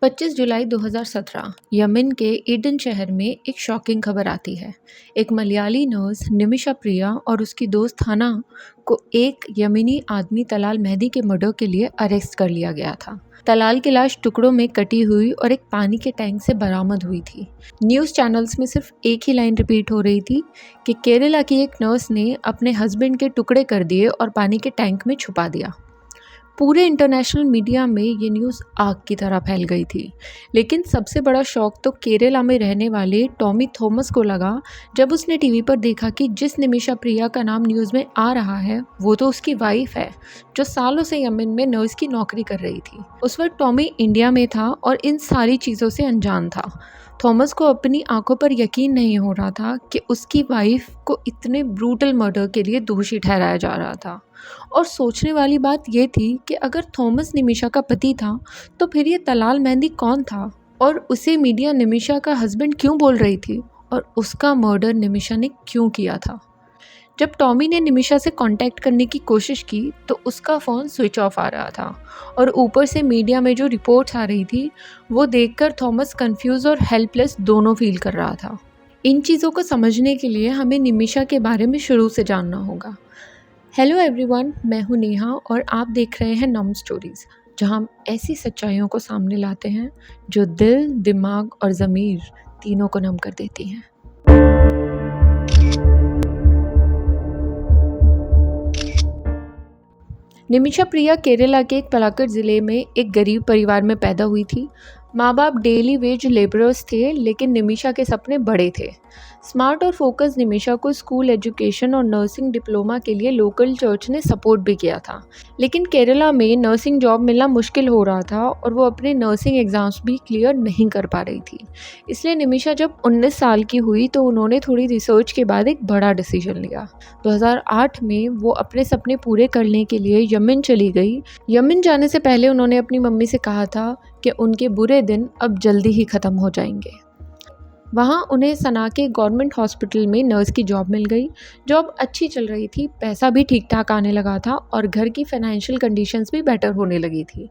25 जुलाई 2017 Yemen के Aiden शहर में एक शॉकिंग खबर आती है। एक मलयाली नर्स निमिषा प्रिया और उसकी दोस्त हना को एक यमनी आदमी तलाल मेहदी के मर्डर के लिए अरेस्ट कर लिया गया था। तलाल की लाश टुकड़ों में कटी हुई और एक पानी के टैंक से बरामद हुई थी। न्यूज़ चैनल्स में सिर्फ एक ही लाइन रिपीट हो रही थी कि केरला की एक नर्स ने अपने हस्बैंड के टुकड़े कर दिए और पानी के टैंक में छुपा दिया। पूरे इंटरनेशनल मीडिया में ये न्यूज़ आग की तरह फैल गई थी। लेकिन सबसे बड़ा शौक तो केरला में रहने वाले टॉमी थॉमस को लगा जब उसने टीवी पर देखा कि जिस निमिषा प्रिया का नाम न्यूज़ में आ रहा है वो तो उसकी वाइफ है, जो सालों से यमन में नर्स की नौकरी कर रही थी। उस वक्त टॉमी इंडिया में था और इन सारी चीज़ों से अनजान था। थॉमस को अपनी आंखों पर यकीन नहीं हो रहा था कि उसकी वाइफ को इतने ब्रूटल मर्डर के लिए दोषी ठहराया जा रहा था। और सोचने वाली बात यह थी कि अगर थॉमस निमिषा का पति था तो फिर ये तलाल मेहंदी कौन था, और उसे मीडिया निमिषा का हस्बैंड क्यों बोल रही थी, और उसका मर्डर निमिषा ने क्यों किया था। जब टॉमी ने निमिषा से कांटेक्ट करने की कोशिश की तो उसका फ़ोन स्विच ऑफ आ रहा था, और ऊपर से मीडिया में जो रिपोर्ट्स आ रही थी वो देखकर थॉमस कंफ्यूज और हेल्पलेस दोनों फील कर रहा था। इन चीज़ों को समझने के लिए हमें निमिषा के बारे में शुरू से जानना होगा। हेलो एवरीवन, मैं हूँ नेहा और आप देख रहे हैं नम स्टोरीज़, जहाँ हम ऐसी सच्चाइयों को सामने लाते हैं जो दिल, दिमाग और ज़मीर तीनों को नम कर देती हैं। निमिषा प्रिया केरला के एक पलाक्कड़ ज़िले में एक गरीब परिवार में पैदा हुई थी। माँ बाप डेली वेज लेबरर्स थे, लेकिन निमिषा के सपने बड़े थे। स्मार्ट और फोकस निमिषा को स्कूल एजुकेशन और नर्सिंग डिप्लोमा के लिए लोकल चर्च ने सपोर्ट भी किया था, लेकिन केरला में नर्सिंग जॉब मिलना मुश्किल हो रहा था और वो अपने नर्सिंग एग्ज़ाम्स भी क्लियर नहीं कर पा रही थी। इसलिए निमिषा जब 19 साल की हुई तो उन्होंने थोड़ी रिसर्च के बाद एक बड़ा डिसीजन लिया। 2008 में वो अपने सपने पूरे करने के लिए यमन चली गई। यमन जाने से पहले उन्होंने अपनी मम्मी से कहा था कि उनके बुरे दिन अब जल्दी ही ख़त्म हो जाएंगे। वहाँ उन्हें सना के गवर्नमेंट हॉस्पिटल में नर्स की जॉब मिल गई। जॉब अच्छी चल रही थी, पैसा भी ठीक ठाक आने लगा था और घर की फाइनेंशियल कंडीशंस भी बेटर होने लगी थी।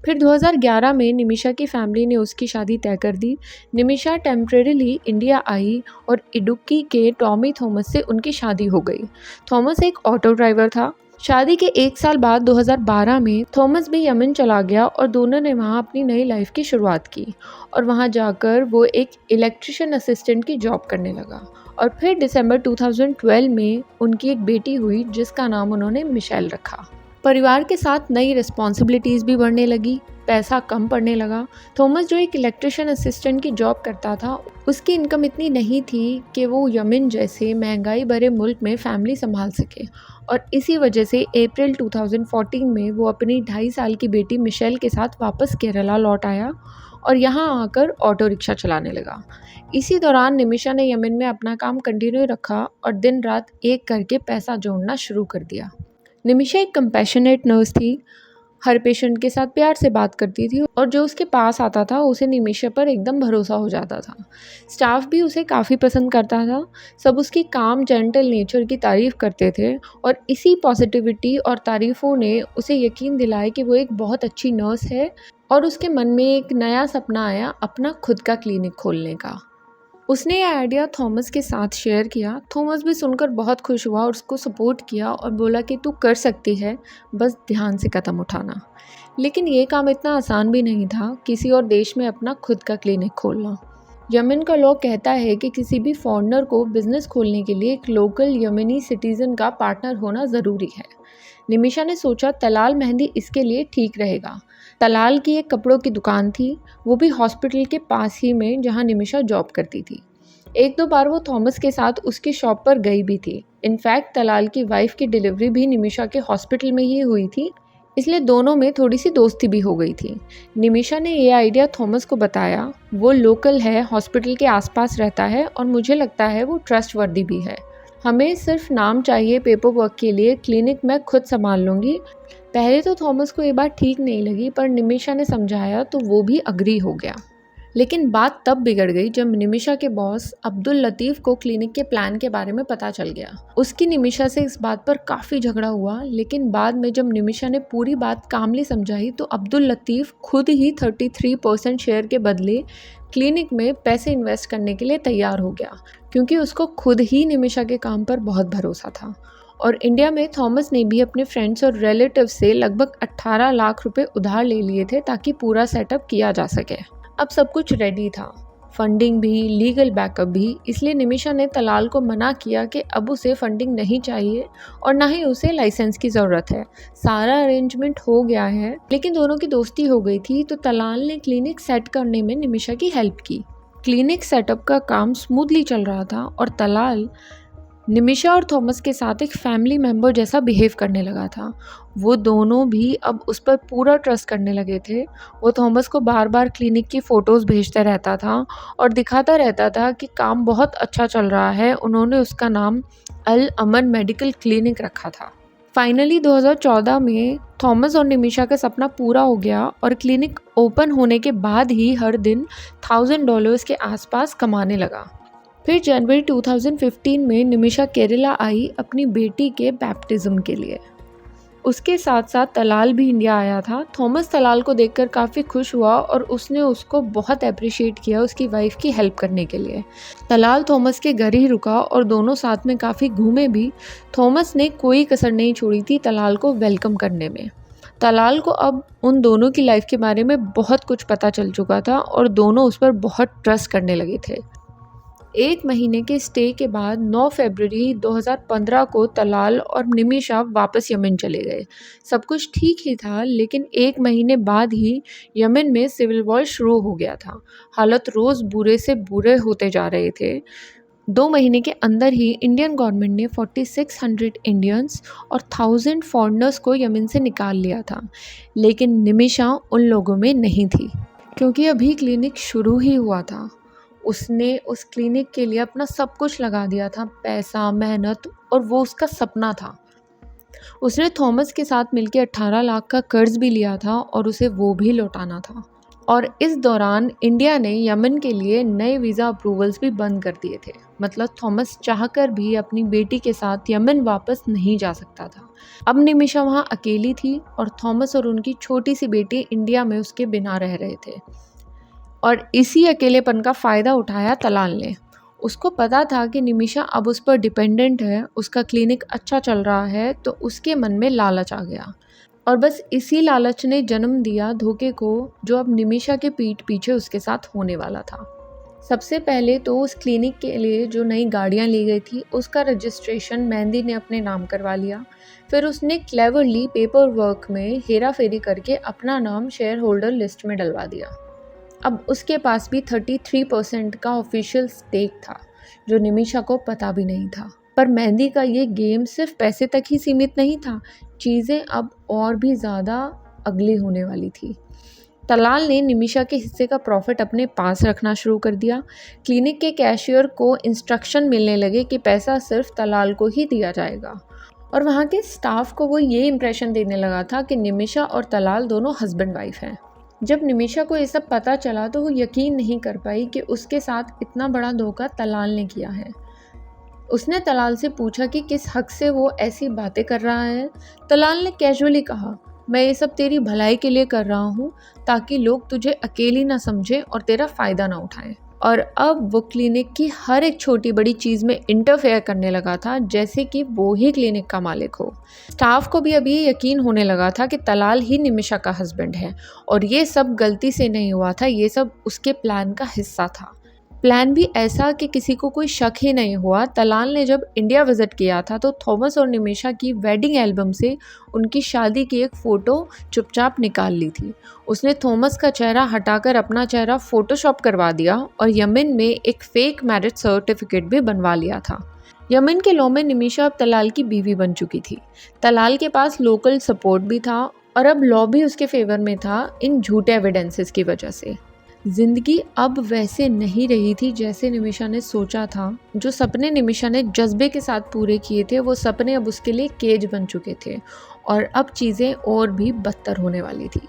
फिर 2011 में निमिषा की फैमिली ने उसकी शादी तय कर दी। निमिषा टेम्परेरीली इंडिया आई और इडुक्की के टॉमी थॉमस से उनकी शादी हो गई। थॉमस एक ऑटो ड्राइवर था। शादी के 1 साल बाद 2012 में थॉमस भी यमन चला गया और दोनों ने वहाँ अपनी नई लाइफ की शुरुआत की, और वहाँ जाकर वो एक इलेक्ट्रिशियन असिस्टेंट की जॉब करने लगा। और फिर दिसंबर 2012 में उनकी एक बेटी हुई जिसका नाम उन्होंने मिशेल रखा। परिवार के साथ नई रिस्पॉन्सिबिलिटीज़ भी बढ़ने लगी, पैसा कम पड़ने लगा। थॉमस जो एक इलेक्ट्रिशियन असिस्टेंट की जॉब करता था, उसकी इनकम इतनी नहीं थी कि वो यमन जैसे महंगाई भरे मुल्क में फैमिली संभाल सके, और इसी वजह से अप्रैल 2014 में वो अपनी 2.5 साल की बेटी मिशेल के साथ वापस केरला लौट आया और यहाँ आकर ऑटो रिक्शा चलाने लगा। इसी दौरान निमिषा ने यमन में अपना काम कंटिन्यू रखा और दिन रात एक करके पैसा जोड़ना शुरू कर दिया। निमिषा एक कंपैशनेट नर्स थी, हर पेशेंट के साथ प्यार से बात करती थी और जो उसके पास आता था उसे निमिषा पर एकदम भरोसा हो जाता था। स्टाफ भी उसे काफ़ी पसंद करता था। सब उसकी काम जेंटल नेचर की तारीफ़ करते थे और इसी पॉजिटिविटी और तारीफ़ों ने उसे यकीन दिलाया कि वो एक बहुत अच्छी नर्स है, और उसके मन में एक नया सपना आया अपना खुद का क्लिनिक खोलने का। उसने यह आइडिया थॉमस के साथ शेयर किया। थॉमस भी सुनकर बहुत खुश हुआ और उसको सपोर्ट किया और बोला कि तू कर सकती है, बस ध्यान से कदम उठाना। लेकिन ये काम इतना आसान भी नहीं था, किसी और देश में अपना खुद का क्लिनिक खोलना। यमन का लॉ कहता है कि किसी भी फॉरेनर को बिजनेस खोलने के लिए एक लोकल यमनी सिटीज़न का पार्टनर होना ज़रूरी है। निमिषा ने सोचा तलाल मेहंदी इसके लिए ठीक रहेगा। तलाल की एक कपड़ों की दुकान थी, वो भी हॉस्पिटल के पास ही में जहाँ निमिषा जॉब करती थी। 1-2 बार वो थॉमस के साथ उसकी शॉप पर गई भी थी। इनफैक्ट तलाल की वाइफ की डिलीवरी भी निमिषा के हॉस्पिटल में ही हुई थी, इसलिए दोनों में थोड़ी सी दोस्ती भी हो गई थी। निमिषा ने ये आइडिया थॉमस को बताया। वो लोकल है, हॉस्पिटल के आसपास रहता है और मुझे लगता है वो ट्रस्टवर्दी भी है। हमें सिर्फ नाम चाहिए पेपर वर्क के लिए, क्लिनिक मैं खुद संभाल लूँगी। पहले तो थॉमस को ये बात ठीक नहीं लगी, पर निमिषा ने समझाया तो वो भी अग्री हो गया। लेकिन बात तब बिगड़ गई जब निमिषा के बॉस अब्दुल लतीफ़ को क्लिनिक के प्लान के बारे में पता चल गया। उसकी निमिषा से इस बात पर काफ़ी झगड़ा हुआ, लेकिन बाद में जब निमिषा ने पूरी बात कामली समझाई तो अब्दुल लतीफ़ खुद ही 33% शेयर के बदले क्लिनिक में पैसे इन्वेस्ट करने के लिए तैयार हो गया, क्योंकि उसको खुद ही निमिषा के काम पर बहुत भरोसा था। और इंडिया में थॉमस ने भी अपने फ्रेंड्स और रिलेटिव से लगभग 18 लाख रुपए उधार ले लिए थे ताकि पूरा सेटअप किया जा सके। अब सब कुछ रेडी था, फंडिंग भी, लीगल बैकअप भी, इसलिए निमिषा ने तलाल को मना किया कि अब उसे फंडिंग नहीं चाहिए और ना ही उसे लाइसेंस की ज़रूरत है। सारा अरेंजमेंट हो गया है, लेकिन दोनों की दोस्ती हो गई थी तो तलाल ने क्लिनिक सेट करने में निमिषा की हेल्प की। क्लिनिक सेटअप का काम स्मूथली चल रहा था और तलाल निमिषा और थॉमस के साथ एक फैमिली मेम्बर जैसा बिहेव करने लगा था। वो दोनों भी अब उस पर पूरा ट्रस्ट करने लगे थे। वो थॉमस को बार बार क्लिनिक की फ़ोटोज़ भेजता रहता था और दिखाता रहता था कि काम बहुत अच्छा चल रहा है। उन्होंने उसका नाम अल अमन मेडिकल क्लिनिक रखा था। फाइनली 2014 में थॉमस और निमिषा का सपना पूरा हो गया और क्लिनिक ओपन होने के बाद ही हर दिन $1000 के आसपास कमाने लगा। फिर जनवरी 2015 में निमिषा केरला आई अपनी बेटी के बैप्टिज्म के लिए। उसके साथ साथ तलाल भी इंडिया आया था। थॉमस तलाल को देखकर काफ़ी खुश हुआ और उसने उसको बहुत अप्रिशिएट किया उसकी वाइफ की हेल्प करने के लिए। तलाल थॉमस के घर ही रुका और दोनों साथ में काफ़ी घूमे भी। थॉमस ने कोई कसर नहीं छोड़ी थी तलाल को वेलकम करने में। तलाल को अब उन दोनों की लाइफ के बारे में बहुत कुछ पता चल चुका था और दोनों उस पर बहुत ट्रस्ट करने लगे थे। 1 महीने के स्टे के बाद 9 फरवरी 2015 को तलाल और निमिषा वापस यमन चले गए। सब कुछ ठीक ही था, लेकिन 1 महीने बाद ही यमन में सिविल वॉर शुरू हो गया था। हालत रोज़ बुरे से बुरे होते जा रहे थे। 2 महीने के अंदर ही इंडियन गवर्नमेंट ने 4600 इंडियंस और 1000 फॉरेनर्स को यमन से निकाल लिया था, लेकिन निमिषा उन लोगों में नहीं थी, क्योंकि अभी क्लिनिक शुरू ही हुआ था। उसने उस क्लिनिक के लिए अपना सब कुछ लगा दिया था, पैसा, मेहनत, और वो उसका सपना था। उसने थॉमस के साथ मिलकर 18 लाख का कर्ज भी लिया था और उसे वो भी लौटाना था। और इस दौरान इंडिया ने यमन के लिए नए वीज़ा अप्रूवल्स भी बंद कर दिए थे। मतलब थॉमस चाहकर भी अपनी बेटी के साथ यमन वापस नहीं जा सकता था। अब निमिषा वहाँ अकेली थी और थॉमस और उनकी छोटी सी बेटी इंडिया में उसके बिना रह रहे थे। और इसी अकेलेपन का फ़ायदा उठाया तलाल ने। उसको पता था कि निमिषा अब उस पर डिपेंडेंट है, उसका क्लिनिक अच्छा चल रहा है, तो उसके मन में लालच आ गया। और बस इसी लालच ने जन्म दिया धोखे को, जो अब निमिषा के पीठ पीछे उसके साथ होने वाला था। सबसे पहले तो उस क्लिनिक के लिए जो नई गाड़ियाँ ली गई थी उसका रजिस्ट्रेशन मेहंदी ने अपने नाम करवा लिया। फिर उसने क्लेवरली पेपर वर्क में हेरा फेरी करके अपना नाम शेयर होल्डर लिस्ट में डलवा दिया। अब उसके पास भी 33% का ऑफिशियल स्टेक था, जो निमिषा को पता भी नहीं था। पर मेहंदी का ये गेम सिर्फ पैसे तक ही सीमित नहीं था, चीज़ें अब और भी ज़्यादा अगली होने वाली थी। तलाल ने निमिषा के हिस्से का प्रॉफिट अपने पास रखना शुरू कर दिया। क्लिनिक के कैशियर को इंस्ट्रक्शन मिलने लगे कि पैसा सिर्फ तलाल को ही दिया जाएगा, और वहाँ के स्टाफ को वो ये इम्प्रेशन देने लगा था कि निमिषा और तलाल दोनों हस्बैंड वाइफ हैं। जब निमिषा को ये सब पता चला तो वो यकीन नहीं कर पाई कि उसके साथ इतना बड़ा धोखा तलाल ने किया है। उसने तलाल से पूछा कि किस हक से वो ऐसी बातें कर रहा है। तलाल ने कैजुअली कहा, मैं ये सब तेरी भलाई के लिए कर रहा हूँ, ताकि लोग तुझे अकेली ना समझें और तेरा फ़ायदा ना उठाएं। और अब वो क्लिनिक की हर एक छोटी बड़ी चीज़ में इंटरफेयर करने लगा था, जैसे कि वो ही क्लिनिक का मालिक हो। स्टाफ को भी अब ये यकीन होने लगा था कि तलाल ही निमिषा का हस्बैंड है, और ये सब गलती से नहीं हुआ था, ये सब उसके प्लान का हिस्सा था। प्लान भी ऐसा कि किसी को कोई शक ही नहीं हुआ। तलाल ने जब इंडिया विज़िट किया था तो थॉमस और निमिषा की वेडिंग एल्बम से उनकी शादी की एक फ़ोटो चुपचाप निकाल ली थी। उसने थॉमस का चेहरा हटाकर अपना चेहरा फ़ोटोशॉप करवा दिया और यमन में एक फ़ेक मैरिज सर्टिफिकेट भी बनवा लिया था। यमन के लॉ में निमिषा अब तलाल की बीवी बन चुकी थी। तलाल के पास लोकल सपोर्ट भी था और अब लॉ भी उसके फेवर में था इन झूठे एविडेंसेस की वजह से। जिंदगी अब वैसे नहीं रही थी जैसे निमिषा ने सोचा था। जो सपने निमिषा ने जज्बे के साथ पूरे किए थे, वो सपने अब उसके लिए केज बन चुके थे, और अब चीज़ें और भी बदतर होने वाली थी।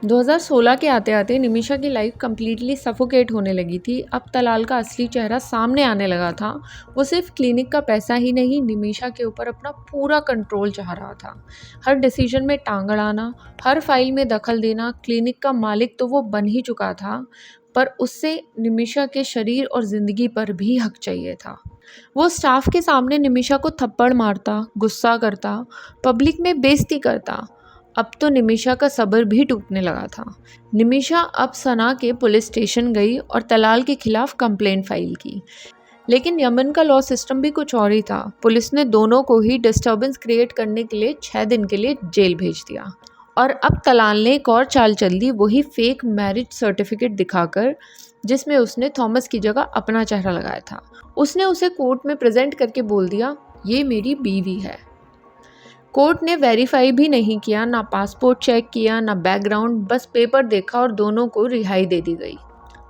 2016 के आते-आते निमिषा की लाइफ कंप्लीटली सफोकेट होने लगी थी। अब तलाल का असली चेहरा सामने आने लगा था। वो सिर्फ क्लिनिक का पैसा ही नहीं, निमिषा के ऊपर अपना पूरा कंट्रोल चाह रहा था। हर डिसीजन में टांग अड़ाना, हर फाइल में दखल देना। क्लिनिक का मालिक तो वो बन ही चुका था, पर उससे निमिषा के शरीर और ज़िंदगी पर भी हक चाहिए था। वो स्टाफ के सामने निमिषा को थप्पड़ मारता, गुस्सा करता, पब्लिक में बेइज्जती करता। अब तो निमिषा का सब्र भी टूटने लगा था। निमिषा अब सना के पुलिस स्टेशन गई और तलाल के खिलाफ कंप्लेंट फाइल की। लेकिन यमन का लॉ सिस्टम भी कुछ और ही था। पुलिस ने दोनों को ही डिस्टर्बेंस क्रिएट करने के लिए 6 दिन के लिए जेल भेज दिया। और अब तलाल ने एक और चाल चल दी, वही फेक मैरिज सर्टिफिकेट दिखाकर, जिसमें उसने थॉमस की जगह अपना चेहरा लगाया था। उसने उसे कोर्ट में प्रेजेंट करके बोल दिया, ये मेरी बीवी है। कोर्ट ने वेरीफाई भी नहीं किया, ना पासपोर्ट चेक किया, ना बैकग्राउंड, बस पेपर देखा और दोनों को रिहाई दे दी गई।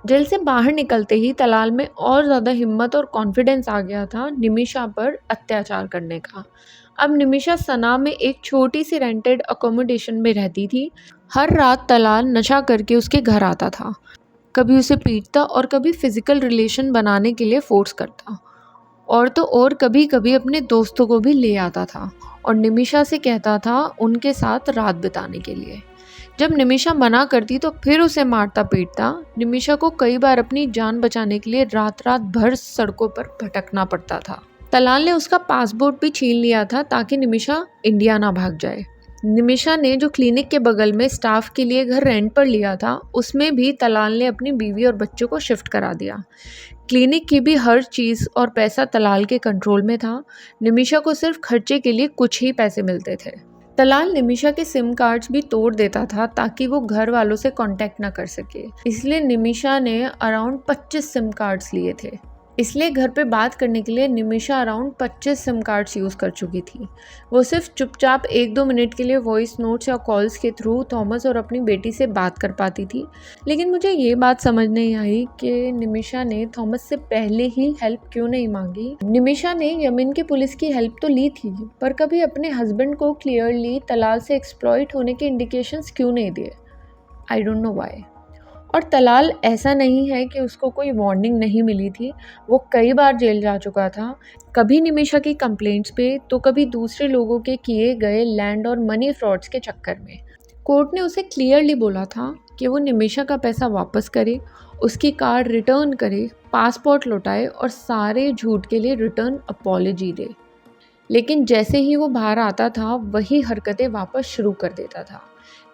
जेल से बाहर निकलते ही तलाल में और ज़्यादा हिम्मत और कॉन्फिडेंस आ गया था निमिषा पर अत्याचार करने का। अब निमिषा सना में एक छोटी सी रेंटेड अकोमोडेशन में रहती थी। हर रात तलाल नशा करके उसके घर आता था। कभी उसे पीटता और कभी फिजिकल रिलेशन बनाने के लिए फोर्स करता। और तो और कभी कभी अपने दोस्तों को भी ले आता था और निमिषा से कहता था उनके साथ रात बिताने के लिए। जब निमिषा मना करती तो फिर उसे मारता पीटता। निमिषा को कई बार अपनी जान बचाने के लिए रात रात भर सड़कों पर भटकना पड़ता था। तलाल ने उसका पासपोर्ट भी छीन लिया था ताकि निमिषा इंडिया ना भाग जाए। निमिषा ने जो क्लिनिक के बगल में स्टाफ के लिए घर रेंट पर लिया था, उसमें भी तलाल ने अपनी बीवी और बच्चों को शिफ्ट करा दिया। क्लिनिक की भी हर चीज़ और पैसा तलाल के कंट्रोल में था। निमिषा को सिर्फ खर्चे के लिए कुछ ही पैसे मिलते थे। तलाल निमिषा के सिम कार्ड्स भी तोड़ देता था ताकि वो घर वालों से कांटेक्ट ना कर सके। इसलिए निमिषा ने अराउंड 25 सिम कार्ड्स लिए थे। इसलिए घर पे बात करने के लिए Nimisha around 25 SIM cards use कर चुकी थी। वो सिर्फ चुपचाप 1-2 मिनट के लिए वॉइस नोट्स या कॉल्स के थ्रू थॉमस और अपनी बेटी से बात कर पाती थी। लेकिन मुझे ये बात समझ नहीं आई कि निमिषा ने थॉमस से पहले ही हेल्प क्यों नहीं मांगी। निमिषा ने यमन की पुलिस की हेल्प तो ली थी, पर कभी अपने हस्बैंड को क्लियरली तलाल से एक्सप्लॉइट होने के इंडिकेशंस क्यों नहीं दिए। I don't know why. और तलाल ऐसा नहीं है कि उसको कोई वार्निंग नहीं मिली थी। वो कई बार जेल जा चुका था, कभी निमिषा की कंप्लेंट्स पे तो कभी दूसरे लोगों के किए गए लैंड और मनी फ्रॉड्स के चक्कर में। कोर्ट ने उसे क्लियरली बोला था कि वो निमिषा का पैसा वापस करे, उसकी कार रिटर्न करे, पासपोर्ट लौटाए और सारे झूठ के लिए रिटर्न अपॉलॉजी दे। लेकिन जैसे ही वो बाहर आता था वही हरकतें वापस शुरू कर देता था।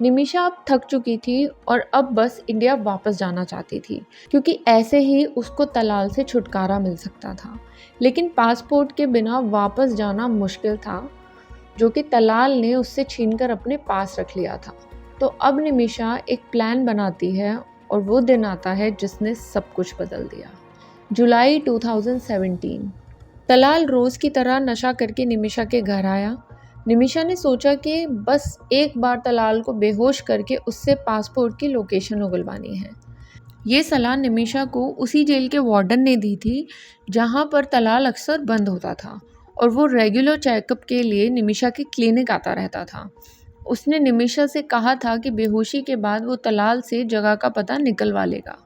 निमिषा अब थक चुकी थी और अब बस इंडिया वापस जाना चाहती थी, क्योंकि ऐसे ही उसको तलाल से छुटकारा मिल सकता था। लेकिन पासपोर्ट के बिना वापस जाना मुश्किल था, जो कि तलाल ने उससे छीनकर अपने पास रख लिया था। तो अब निमिषा एक प्लान बनाती है और वो दिन आता है जिसने सब कुछ बदल दिया। जुलाई 2017। तलाल रोज़ की तरह नशा करके निमिषा के घर आया। निमिषा ने सोचा कि बस एक बार तलाल को बेहोश करके उससे पासपोर्ट की लोकेशन उगलवानी है। ये सलाह निमिषा को उसी जेल के वार्डन ने दी थी जहाँ पर तलाल अक्सर बंद होता था और वो रेगुलर चेकअप के लिए निमिषा की क्लिनिक आता रहता था। उसने निमिषा से कहा था कि बेहोशी के बाद वो तलाल से जगह का पता निकलवा लेगा।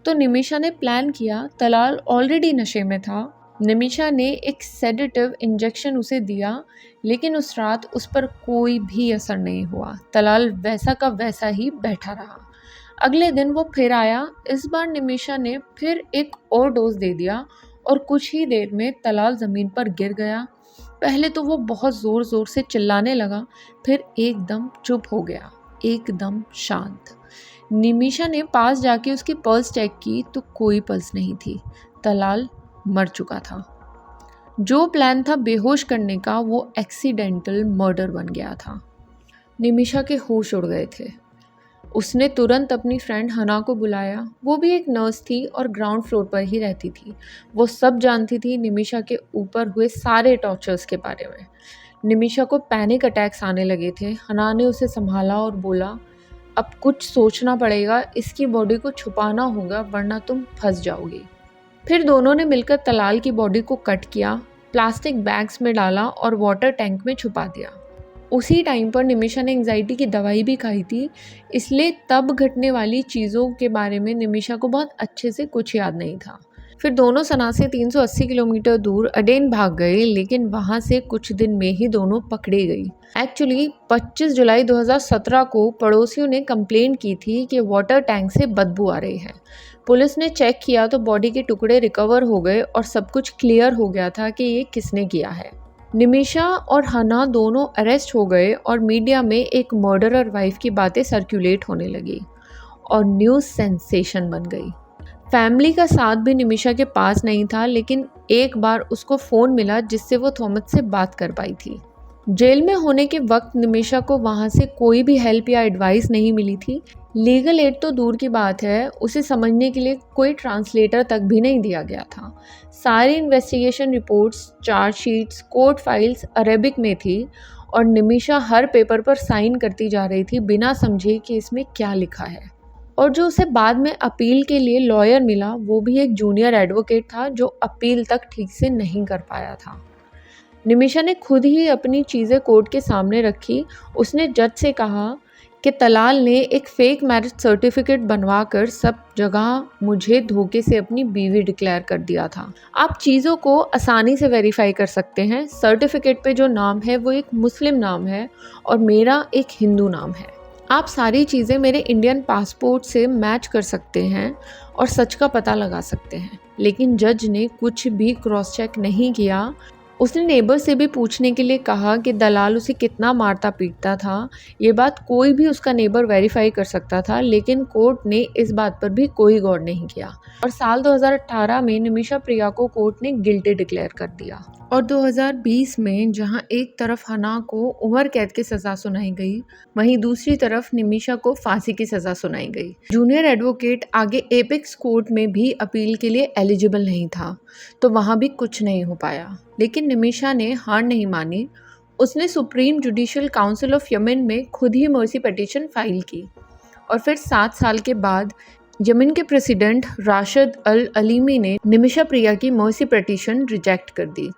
तो निमिषा ने प्लान किया। तलाल ऑलरेडी नशे में था। निमिषा ने एक सेडेटिव इंजेक्शन उसे दिया, लेकिन उस रात उस पर कोई भी असर नहीं हुआ। तलाल वैसा का वैसा ही बैठा रहा। अगले दिन वो फिर आया। इस बार निमिषा ने फिर एक और डोज दे दिया और कुछ ही देर में तलाल ज़मीन पर गिर गया। पहले तो वो बहुत ज़ोर ज़ोर से चिल्लाने लगा, फिर एकदम चुप हो गया, एकदम शांत। निमिषा ने पास जाके उसकी पल्स चेक की तो कोई पल्स नहीं थी। तलाल मर चुका था। जो प्लान था बेहोश करने का, वो एक्सीडेंटल मर्डर बन गया था। निमिषा के होश उड़ गए थे। उसने तुरंत अपनी फ्रेंड हना को बुलाया। वो भी एक नर्स थी और ग्राउंड फ्लोर पर ही रहती थी। वो सब जानती थी निमिषा के ऊपर हुए सारे टॉर्चर्स के बारे में। निमिषा को पैनिक अटैक्स आने लगे थे। हना ने उसे संभाला और बोला, अब कुछ सोचना पड़ेगा, इसकी बॉडी को छुपाना होगा वरना तुम फंस जाओगी। फिर दोनों ने मिलकर तलाल की बॉडी को कट किया, प्लास्टिक बैग्स में डाला और वाटर टैंक में छुपा दिया। उसी टाइम पर निमिषा ने एंग्जाइटी की दवाई भी खाई थी, इसलिए तब घटने वाली चीज़ों के बारे में निमिषा को बहुत अच्छे से कुछ याद नहीं था। फिर दोनों सना से 380 किलोमीटर दूर अडेन भाग गए, लेकिन वहाँ से कुछ दिन में ही दोनों पकड़ी गई। एक्चुअली 25 जुलाई 2017 को पड़ोसियों ने कंप्लेंट की थी कि वाटर टैंक से बदबू आ रही है। पुलिस ने चेक किया तो बॉडी के टुकड़े रिकवर हो गए और सब कुछ क्लियर हो गया था कि ये किसने किया है। निमिषा और हना दोनों अरेस्ट हो गए और मीडिया में एक मर्डरर वाइफ की बातें सर्कुलेट होने लगी और न्यूज़ सेंसेशन बन गई। फैमिली का साथ भी निमिषा के पास नहीं था, लेकिन एक बार उसको फ़ोन मिला जिससे वो थॉमस से बात कर पाई थी। जेल में होने के वक्त निमिषा को वहाँ से कोई भी हेल्प या एडवाइस नहीं मिली थी। लीगल एड तो दूर की बात है, उसे समझने के लिए कोई ट्रांसलेटर तक भी नहीं दिया गया था। सारी investigation reports, chargesheets, court files Arabic में थी और निमिषा हर पेपर पर साइन करती जा रही थी बिना समझे कि इसमें क्या लिखा है। और जो उसे बाद में अपील के लिए लॉयर मिला वो भी एक जूनियर एडवोकेट था जो अपील तक ठीक से नहीं कर पाया था। निमिषा ने खुद ही अपनी चीज़ें कोर्ट के सामने रखी। उसने जज से कहा कि तलाल ने एक फेक मैरिज सर्टिफिकेट बनवाकर सब जगह मुझे धोखे से अपनी बीवी डिक्लेयर कर दिया था। आप चीज़ों को आसानी से वेरीफाई कर सकते हैं। सर्टिफिकेट पे जो नाम है वो एक मुस्लिम नाम है और मेरा एक हिंदू नाम है। आप सारी चीज़ें मेरे इंडियन पासपोर्ट से मैच कर सकते हैं और सच का पता लगा सकते हैं। लेकिन जज ने कुछ भी क्रॉस चेक नहीं किया। उसने नेबर से भी पूछने के लिए कहा कि दलाल उसे कितना मारता पीटता था। ये बात कोई भी उसका नेबर वेरीफाई कर सकता था, लेकिन कोर्ट ने इस बात पर भी कोई गौर नहीं किया और साल 2018 में निमिषा प्रिया को कोर्ट ने गिल्टी डिक्लेयर कर दिया। और 2020 में जहां एक तरफ हना को उम्र कैद की सज़ा सुनाई गई, वहीं दूसरी तरफ निमिषा को फांसी की सज़ा सुनाई गई। जूनियर एडवोकेट आगे एपेक्स कोर्ट में भी अपील के लिए एलिजिबल नहीं था, तो वहां भी कुछ नहीं हो पाया। लेकिन निमिषा ने हार नहीं मानी। उसने supreme judicial council of Yemen में खुद ही मर्सी पिटीशन फाइल की और फिर 7 साल के बाद यमन के प्रेसिडेंट राशिद अल अलीमी ने निमिषा प्रिया की मर्सी पिटीशन रिजेक्ट कर दी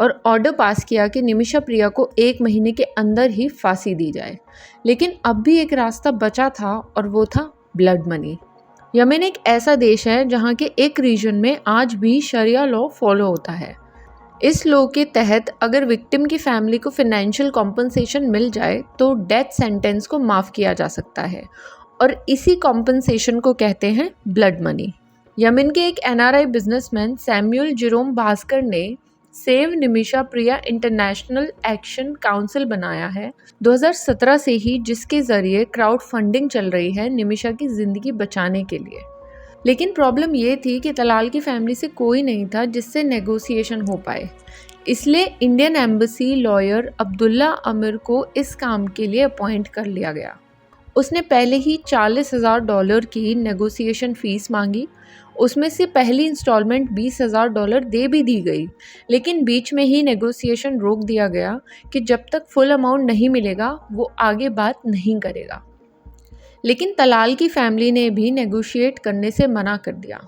और ऑर्डर पास किया कि निमिषा प्रिया को 1 महीने के अंदर ही फांसी दी जाए। लेकिन अब भी एक रास्ता बचा था और वो था ब्लड मनी। यमन एक ऐसा देश है जहाँ के एक रीजन में आज भी शरिया लॉ फॉलो होता है। इस लॉ के तहत अगर विक्टिम की फैमिली को फाइनेंशियल कॉम्पनसेशन मिल जाए तो डेथ सेंटेंस को माफ़ किया जा सकता है और इसी कॉम्पनसेशन को कहते हैं ब्लड मनी। यमन के एक NRI businessman Samuel Jerome Bhaskar ने सेव निमिषा प्रिया इंटरनेशनल एक्शन काउंसिल बनाया है 2017 से ही, जिसके ज़रिए क्राउड फंडिंग चल रही है निमिषा की ज़िंदगी बचाने के लिए। लेकिन प्रॉब्लम ये थी कि तलाल की फैमिली से कोई नहीं था जिससे नेगोशिएशन हो पाए। इसलिए इंडियन एम्बेसी लॉयर अब्दुल्ला अमीर को इस काम के लिए अपॉइंट कर लिया गया। उसने पहले ही $40,000 की नेगोशिएशन फ़ीस मांगी। उसमें से पहली इंस्टॉलमेंट $20,000 दे भी दी गई, लेकिन बीच में ही नेगोशिएशन रोक दिया गया कि जब तक फुल अमाउंट नहीं मिलेगा वो आगे बात नहीं करेगा। लेकिन तलाल की फैमिली ने भी नेगोशिएट करने से मना कर दिया।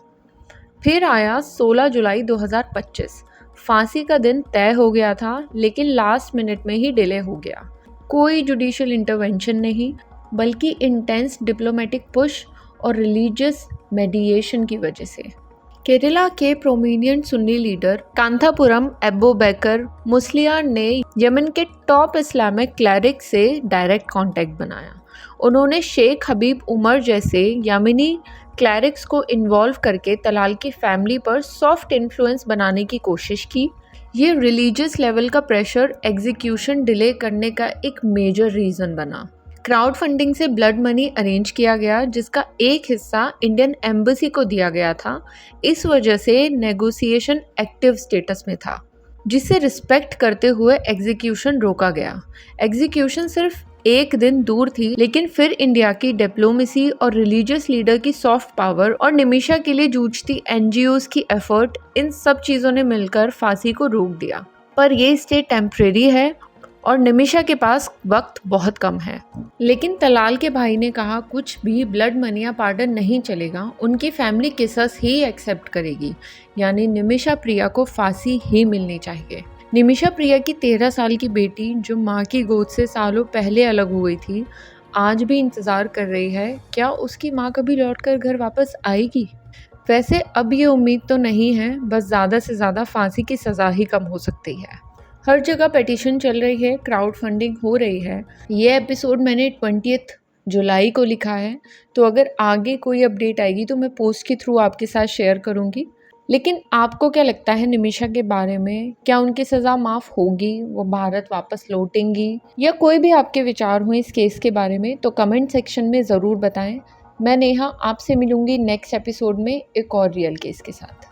फिर आया 16 जुलाई 2025। फांसी का दिन तय हो गया था, लेकिन लास्ट मिनट में ही डिले हो गया। कोई जुडिशियल इंटरवेंशन नहीं, बल्कि इंटेंस डिप्लोमेटिक पुश और रिलीजियस मेडिएशन की वजह से। केरला के प्रोमिनेंट सुन्नी लीडर कांथापुरम एबो बेकर मुस्लियार ने यमन के टॉप इस्लामिक क्लरिक से डायरेक्ट कांटेक्ट बनाया। उन्होंने शेख हबीब उमर जैसे यमनी क्लरिक्स को इन्वॉल्व करके तलाल की फैमिली पर सॉफ्ट इन्फ्लुएंस बनाने की कोशिश की। ये रिलीजियस लेवल का प्रेशर एग्जीक्यूशन डिले करने का एक मेजर रीज़न बना। क्राउड फंडिंग से ब्लड मनी अरेंज किया गया, जिसका एक हिस्सा इंडियन एम्बेसी को दिया गया था। इस वजह से नेगोशिएशन एक्टिव स्टेटस में था, जिसे रिस्पेक्ट करते हुए एग्जीक्यूशन रोका गया। एग्जीक्यूशन सिर्फ 1 दिन दूर थी, लेकिन फिर इंडिया की डिप्लोमेसी और रिलीजियस लीडर की सॉफ्ट पावर और निमिषा के लिए जूझती एनजीओज की एफर्ट, इन सब चीज़ों ने मिलकर फांसी को रोक दिया। पर ये स्टे टेम्परेरी है और निमिषा के पास वक्त बहुत कम है। लेकिन तलाल के भाई ने कहा कुछ भी ब्लड मनी या पार्डन नहीं चलेगा, उनकी फैमिली किसस ही एक्सेप्ट करेगी, यानी निमिषा प्रिया को फांसी ही मिलनी चाहिए। निमिषा प्रिया की 13 साल की बेटी जो माँ की गोद से सालों पहले अलग हो गई थी, आज भी इंतज़ार कर रही है, क्या उसकी माँ कभी लौटकर घर वापस आएगी? वैसे अब ये उम्मीद तो नहीं है, बस ज़्यादा से ज़्यादा फांसी की सज़ा ही कम हो सकती है। हर जगह पिटीशन चल रही है, क्राउड फंडिंग हो रही है। ये एपिसोड मैंने 20 जुलाई को लिखा है, तो अगर आगे कोई अपडेट आएगी तो मैं पोस्ट के थ्रू आपके साथ शेयर करूँगी। लेकिन आपको क्या लगता है निमिषा के बारे में? क्या उनकी सज़ा माफ़ होगी? वो भारत वापस लौटेंगी? या कोई भी आपके विचार हों इस केस के बारे में तो कमेंट सेक्शन में ज़रूर बताएं। मैं नेहा आपसे मिलूंगी नेक्स्ट एपिसोड में एक और रियल केस के साथ।